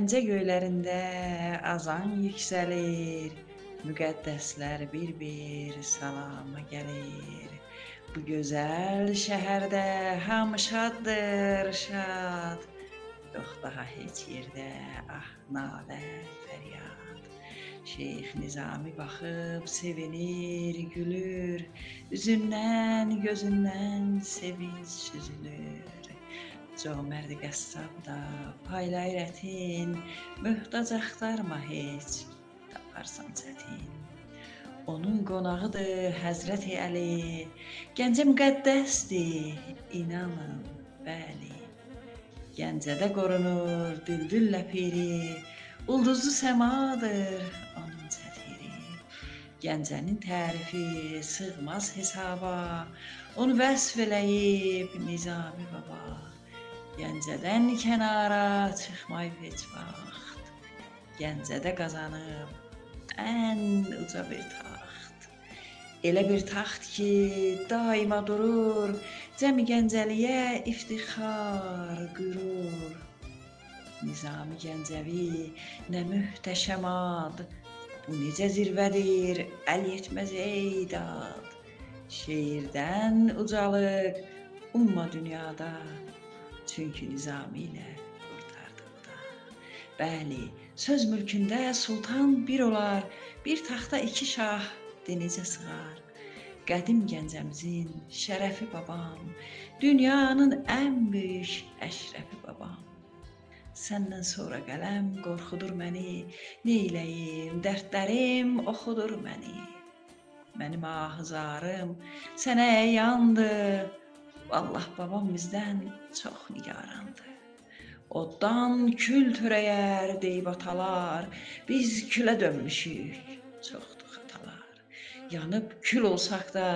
Gəncə göylərində azan yüksəlir, müqəddəslər bir-bir salama gəlir. Bu gözəl şəhərdə hamı şaddır, şad. Yox daha heç yerdə nalə, fəryad. Şeyx Nizami baxıb sevinir, gülür, üzündən, gözündən sevinç süzülür. Cömərd qəssab da paylayır ətin, möhtac axtarma heç, taparsan çətin. Onun qonağıdır Həzrəti Əli, Gəncə müqəddəsdir, inanın, bəli. Gəncədə qorunur Düldül piri, ulduzlu səmadır onun çətiri. Gəncənin tərifi sığmaz hesaba, onu vəsf eləyib Nizami baba. Gəncədən kənara çıxmayıb heç vaxt, Gəncədə qazanıb ən uca bir taxt. Elə bir taxt ki, daima durur, cəmi Gəncəliyə iftixar, qürur. Nizami Gəncəvi nə möhtəşəm ad, bu necə zirvədir, əl yetməz ey dad. Şeirdən ucalıq umma dünyada, çünki Nizami ilə qurtardı bu da. Bəli, söz mülkündə sultan bir olar, bir taxta iki şah necə sığar. Qədim Gəncəmizin şərəfi babam, dünyanın ən böyük əşrəfi babam. Səndən sonra qələm qorxudur məni, neyləyim, dərdlərim oxudur məni. Mənim ahızarım sənə əyandır, vallah babam bizdən çox nigarandır. Oddan kül törəyər deyib atalar, biz külə dönmüşük, çoxdur xatalar. Yanıb kül olsaq da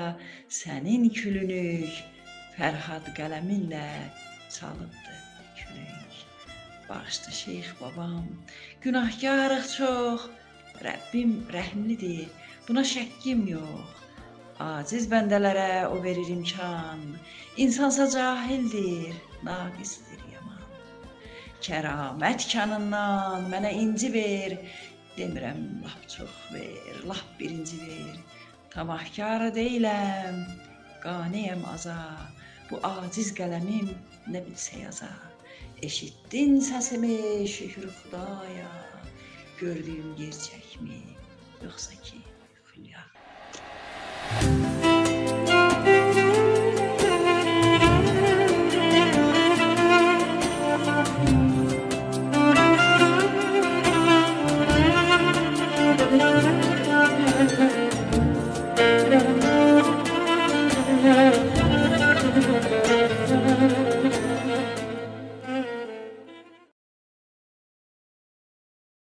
sənin külünük, Fərhad qələminlə çalıbdı külük. Bağışla şeyx babam, günahkarıq çox, Rəbbim rəhimlidir, buna şəkkim yox. Aciz bəndələrə o verir imkan, İnsansa cahildir, naqisdir yaman. Kəramət kanından mənə inci ver, demirəm lap çox ver, lap birinci ver. Tamahkar deyiləm, qaniyəm aza, bu aciz qələmim nə bilsə yaza. Eşitdin səsimi şükür Xudaya, gördüyüm gerçəkmi, yoxsa ki xülya.